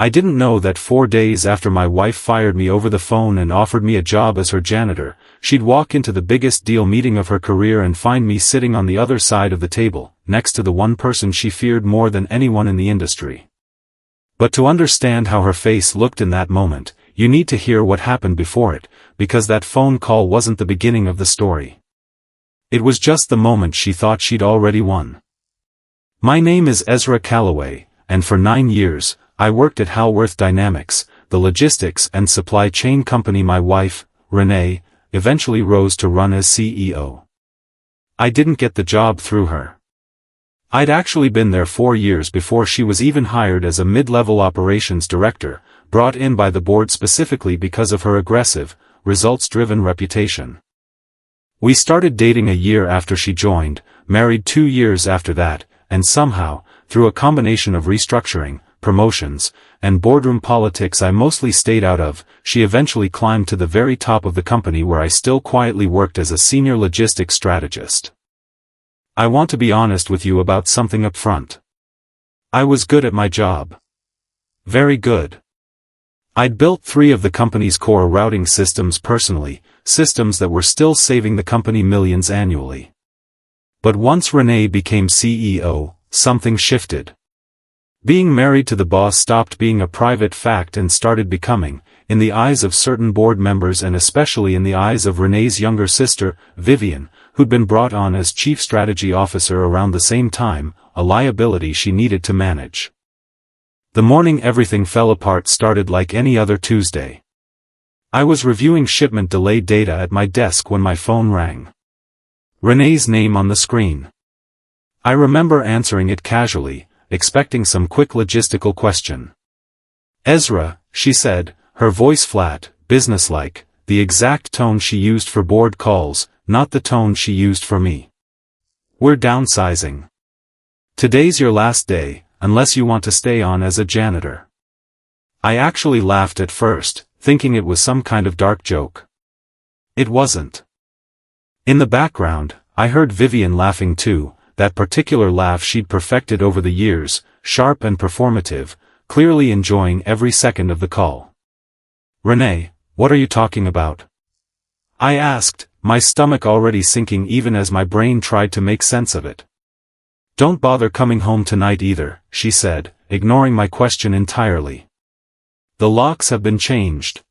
I didn't know that 4 days after my wife fired me over the phone and offered me a job as her janitor, she'd walk into the biggest deal meeting of her career and find me sitting on the other side of the table, next to the one person she feared more than anyone in the industry. But to understand how her face looked in that moment, you need to hear what happened before it, because that phone call wasn't the beginning of the story. It was just the moment she thought she'd already won. My name is Ezra Calloway, and for 9 years, I worked at Halworth Dynamics, the logistics and supply chain company my wife, Renee, eventually rose to run as CEO. I didn't get the job through her. I'd actually been there 4 years before she was even hired as a mid-level operations director, brought in by the board specifically because of her aggressive, results-driven reputation. We started dating a year after she joined, married 2 years after that, and somehow, through a combination of restructuring, promotions, and boardroom politics I mostly stayed out of, she eventually climbed to the very top of the company where I still quietly worked as a senior logistics strategist. I want to be honest with you about something up front. I was good at my job. Very good. I'd built 3 of the company's core routing systems personally, systems that were still saving the company millions annually. But once Renee became CEO, something shifted. Being married to the boss stopped being a private fact and started becoming, in the eyes of certain board members and especially in the eyes of Renee's younger sister, Vivian, who'd been brought on as chief strategy officer around the same time, a liability she needed to manage. The morning everything fell apart started like any other Tuesday. I was reviewing shipment delay data at my desk when my phone rang. Renee's name on the screen. I remember answering it casually, expecting some quick logistical question. Ezra, she said, her voice flat, businesslike, the exact tone she used for board calls, not the tone she used for me. We're downsizing. Today's your last day, unless you want to stay on as a janitor. I actually laughed at first, thinking it was some kind of dark joke. It wasn't. In the background, I heard Vivian laughing too, that particular laugh she'd perfected over the years, sharp and performative, clearly enjoying every second of the call. Renee, what are you talking about? I asked, my stomach already sinking even as my brain tried to make sense of it. Don't bother coming home tonight either, she said, ignoring my question entirely. The locks have been changed.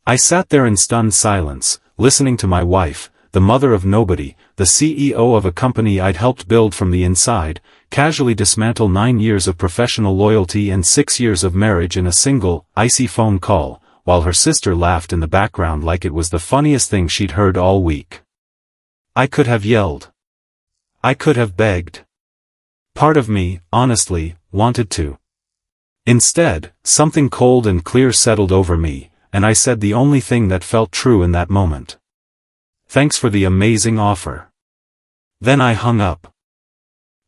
I sat there in stunned silence, listening to my wife, the mother of nobody, the CEO of a company I'd helped build from the inside, casually dismantle 9 years of professional loyalty and 6 years of marriage in a single, icy phone call, while her sister laughed in the background like it was the funniest thing she'd heard all week. I could have yelled. I could have begged. Part of me, honestly, wanted to. Instead, something cold and clear settled over me, and I said the only thing that felt true in that moment. Thanks for the amazing offer. Then I hung up.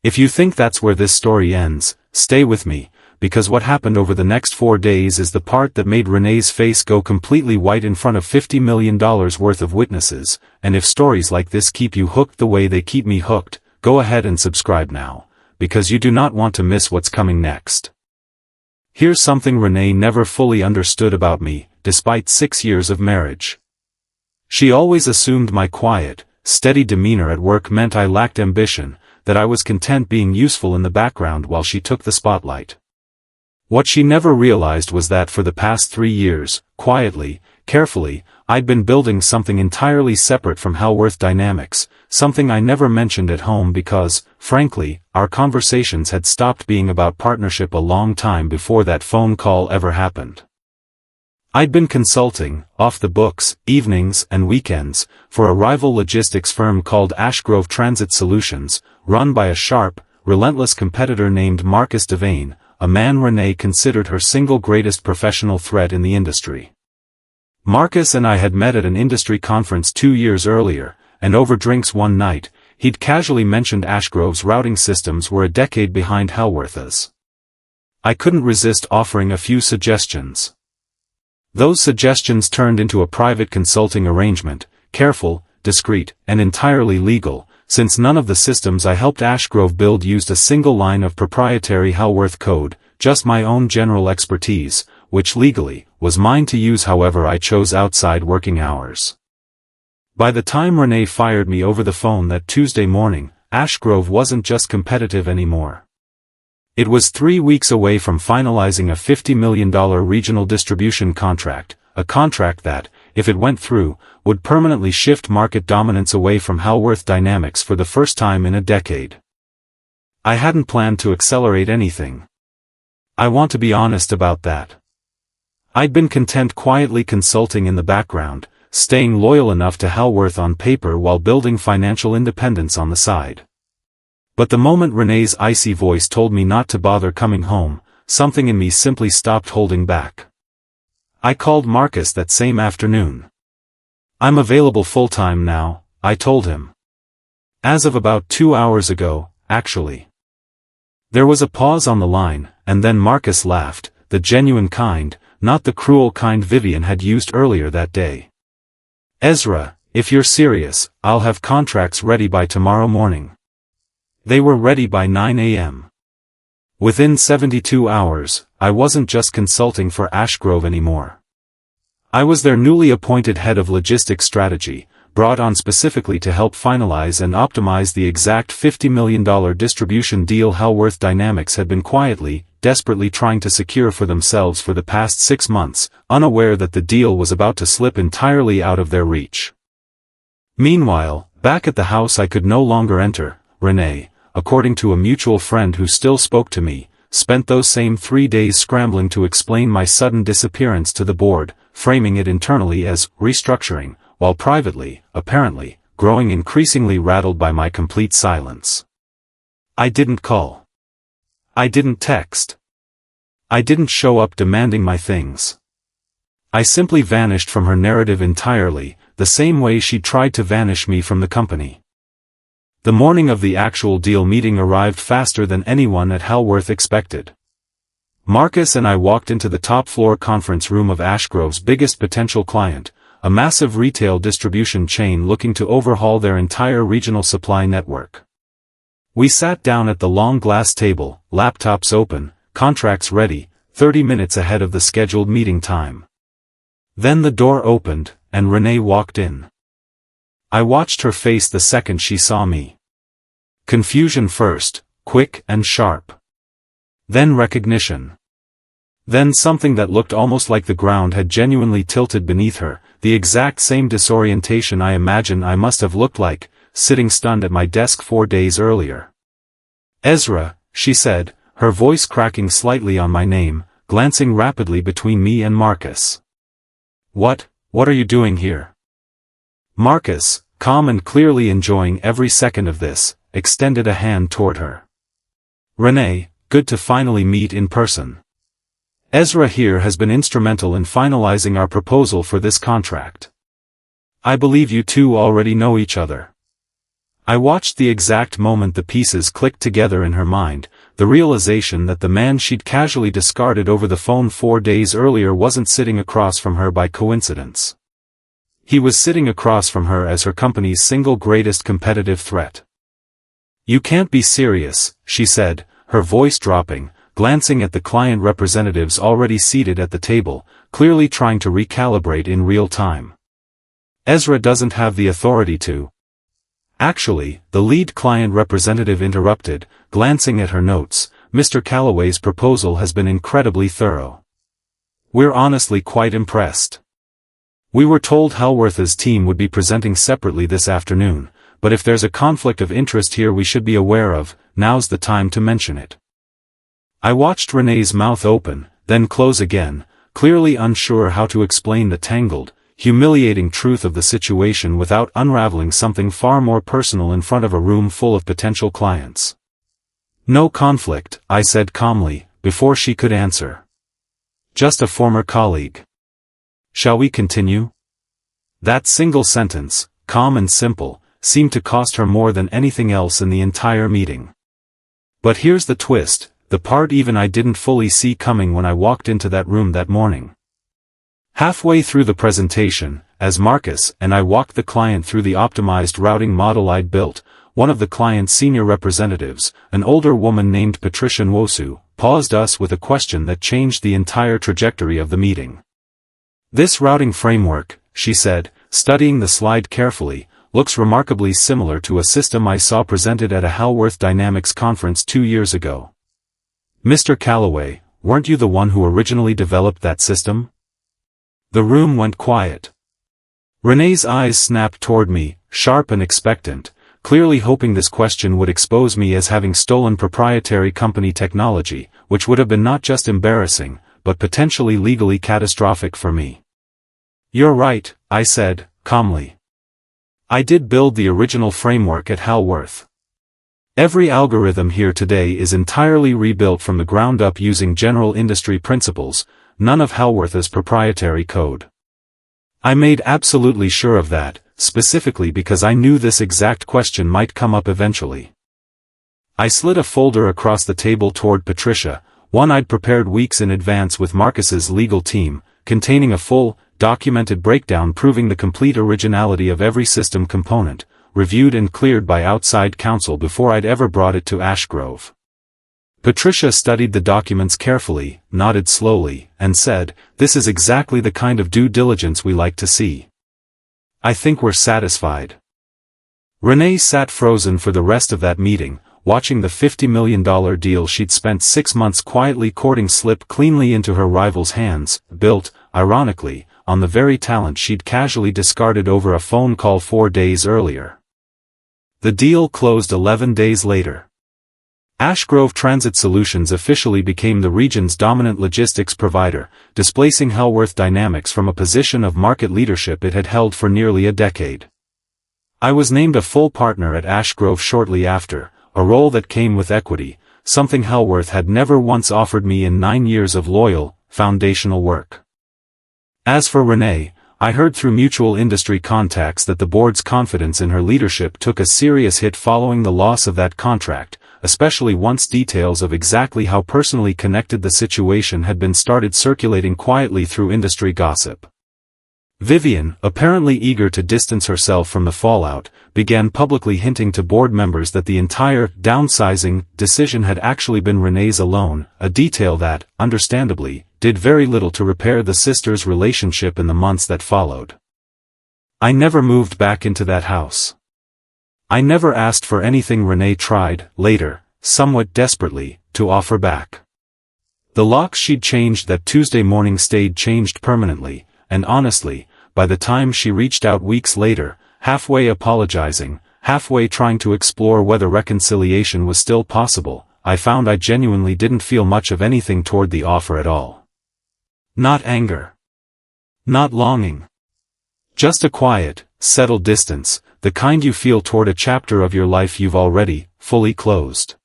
If you think that's where this story ends, stay with me, because what happened over the next 4 days is the part that made Renee's face go completely white in front of $50 million worth of witnesses, and if stories like this keep you hooked the way they keep me hooked, go ahead and subscribe now, because you do not want to miss what's coming next. Here's something Renee never fully understood about me, despite 6 years of marriage. She always assumed my quiet, steady demeanor at work meant I lacked ambition, that I was content being useful in the background while she took the spotlight. What she never realized was that for the past 3 years, quietly, carefully, I'd been building something entirely separate from Halworth Dynamics, something I never mentioned at home because, frankly, our conversations had stopped being about partnership a long time before that phone call ever happened. I'd been consulting, off the books, evenings and weekends, for a rival logistics firm called Ashgrove Transit Solutions, run by a sharp, relentless competitor named Marcus Devane, a man Renee considered her single greatest professional threat in the industry. Marcus and I had met at an industry conference 2 years earlier, and over drinks one night, he'd casually mentioned Ashgrove's routing systems were a decade behind Halworth's. I couldn't resist offering a few suggestions. Those suggestions turned into a private consulting arrangement, careful, discreet, and entirely legal, since none of the systems I helped Ashgrove build used a single line of proprietary Halworth code, just my own general expertise, which legally was mine to use however I chose outside working hours. By the time Renee fired me over the phone that Tuesday morning, Ashgrove wasn't just competitive anymore. It was 3 weeks away from finalizing a $50 million regional distribution contract, a contract that, if it went through, would permanently shift market dominance away from Halworth Dynamics for the first time in a decade. I hadn't planned to accelerate anything. I want to be honest about that. I'd been content quietly consulting in the background, staying loyal enough to Halworth on paper while building financial independence on the side. But the moment Renee's icy voice told me not to bother coming home, something in me simply stopped holding back. I called Marcus that same afternoon. "I'm available full-time now," I told him. "As of about 2 hours ago, actually." There was a pause on the line, and then Marcus laughed, the genuine kind, not the cruel kind Vivian had used earlier that day. "Ezra, if you're serious, I'll have contracts ready by tomorrow morning." They were ready by 9 a.m. Within 72 hours, I wasn't just consulting for Ashgrove anymore. I was their newly appointed head of logistics strategy, brought on specifically to help finalize and optimize the exact $50 million distribution deal Halworth Dynamics had been quietly, desperately trying to secure for themselves for the past 6 months, unaware that the deal was about to slip entirely out of their reach. Meanwhile, back at the house I could no longer enter, Renee, according to a mutual friend who still spoke to me, spent those same 3 days scrambling to explain my sudden disappearance to the board, framing it internally as restructuring, while privately, apparently, growing increasingly rattled by my complete silence. I didn't call. I didn't text. I didn't show up demanding my things. I simply vanished from her narrative entirely, the same way she tried to vanish me from the company. The morning of the actual deal meeting arrived faster than anyone at Halworth expected. Marcus and I walked into the top-floor conference room of Ashgrove's biggest potential client, a massive retail distribution chain looking to overhaul their entire regional supply network. We sat down at the long glass table, laptops open, contracts ready, 30 minutes ahead of the scheduled meeting time. Then the door opened, and Renee walked in. I watched her face the second she saw me. Confusion first, quick and sharp. Then recognition. Then something that looked almost like the ground had genuinely tilted beneath her, the exact same disorientation I imagine I must have looked like, sitting stunned at my desk 4 days earlier. "Ezra," she said, her voice cracking slightly on my name, glancing rapidly between me and Marcus. What are you doing here?" Marcus, calm and clearly enjoying every second of this, extended a hand toward her. "Renee, good to finally meet in person. Ezra here has been instrumental in finalizing our proposal for this contract. I believe you two already know each other." I watched the exact moment the pieces clicked together in her mind, the realization that the man she'd casually discarded over the phone 4 days earlier wasn't sitting across from her by coincidence. He was sitting across from her as her company's single greatest competitive threat. "You can't be serious," she said, her voice dropping, glancing at the client representatives already seated at the table, clearly trying to recalibrate in real time. "Ezra doesn't have the authority to." "Actually," the lead client representative interrupted, glancing at her notes, "Mr. Calloway's proposal has been incredibly thorough. We're honestly quite impressed. We were told Halworth's team would be presenting separately this afternoon, but if there's a conflict of interest here we should be aware of, now's the time to mention it." I watched Renee's mouth open, then close again, clearly unsure how to explain the tangled, humiliating truth of the situation without unraveling something far more personal in front of a room full of potential clients. "No conflict," I said calmly, before she could answer. "Just a former colleague. Shall we continue?" That single sentence, calm and simple, seemed to cost her more than anything else in the entire meeting. But here's the twist, the part even I didn't fully see coming when I walked into that room that morning. Halfway through the presentation, as Marcus and I walked the client through the optimized routing model I'd built, one of the client's senior representatives, an older woman named Patricia Nwosu, paused us with a question that changed the entire trajectory of the meeting. "This routing framework," she said, studying the slide carefully, "looks remarkably similar to a system I saw presented at a Halworth Dynamics conference 2 years ago. Mr. Calloway, weren't you the one who originally developed that system?" The room went quiet. Renee's eyes snapped toward me, sharp and expectant, clearly hoping this question would expose me as having stolen proprietary company technology, which would have been not just embarrassing, but potentially legally catastrophic for me. "You're right," I said, calmly. "I did build the original framework at Halworth. Every algorithm here today is entirely rebuilt from the ground up using general industry principles, none of Halworth's proprietary code. I made absolutely sure of that, specifically because I knew this exact question might come up eventually." I slid a folder across the table toward Patricia, one I'd prepared weeks in advance with Marcus's legal team, containing a full, documented breakdown proving the complete originality of every system component, reviewed and cleared by outside counsel before I'd ever brought it to Ashgrove. Patricia studied the documents carefully, nodded slowly, and said, "This is exactly the kind of due diligence we like to see. I think we're satisfied." Renee sat frozen for the rest of that meeting, watching the $50 million deal she'd spent 6 months quietly courting slip cleanly into her rival's hands, built, ironically, on the very talent she'd casually discarded over a phone call 4 days earlier. The deal closed 11 days later. Ashgrove Transit Solutions officially became the region's dominant logistics provider, displacing Halworth Dynamics from a position of market leadership it had held for nearly a decade. I was named a full partner at Ashgrove shortly after, a role that came with equity, something Halworth had never once offered me in 9 years of loyal, foundational work. As for Renee, I heard through mutual industry contacts that the board's confidence in her leadership took a serious hit following the loss of that contract, especially once details of exactly how personally connected the situation had been started circulating quietly through industry gossip. Vivian, apparently eager to distance herself from the fallout, began publicly hinting to board members that the entire downsizing decision had actually been Renee's alone, a detail that, understandably, did very little to repair the sisters' relationship in the months that followed. I never moved back into that house. I never asked for anything Renee tried, later, somewhat desperately, to offer back. The locks she'd changed that Tuesday morning stayed changed permanently, and honestly, by the time she reached out weeks later, halfway apologizing, halfway trying to explore whether reconciliation was still possible, I found I genuinely didn't feel much of anything toward the offer at all. Not anger. Not longing. Just a quiet, settled distance, the kind you feel toward a chapter of your life you've already, fully closed.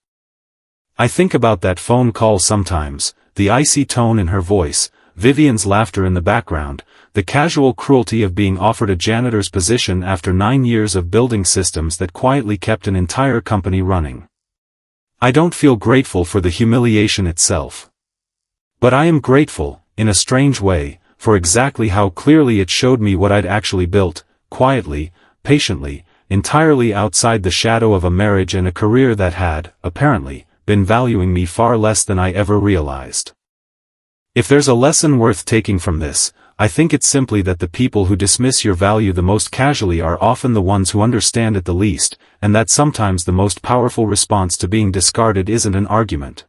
I think about that phone call sometimes, the icy tone in her voice, Vivian's laughter in the background, the casual cruelty of being offered a janitor's position after 9 years of building systems that quietly kept an entire company running. I don't feel grateful for the humiliation itself. But I am grateful, in a strange way, for exactly how clearly it showed me what I'd actually built, quietly, patiently, entirely outside the shadow of a marriage and a career that had, apparently, been valuing me far less than I ever realized. If there's a lesson worth taking from this, I think it's simply that the people who dismiss your value the most casually are often the ones who understand it the least, and that sometimes the most powerful response to being discarded isn't an argument.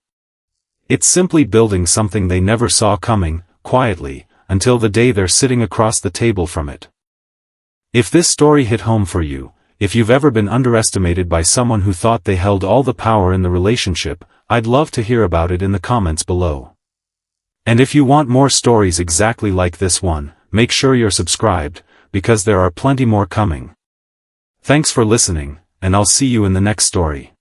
It's simply building something they never saw coming, quietly, until the day they're sitting across the table from it. If this story hit home for you, if you've ever been underestimated by someone who thought they held all the power in the relationship, I'd love to hear about it in the comments below. And if you want more stories exactly like this one, make sure you're subscribed, because there are plenty more coming. Thanks for listening, and I'll see you in the next story.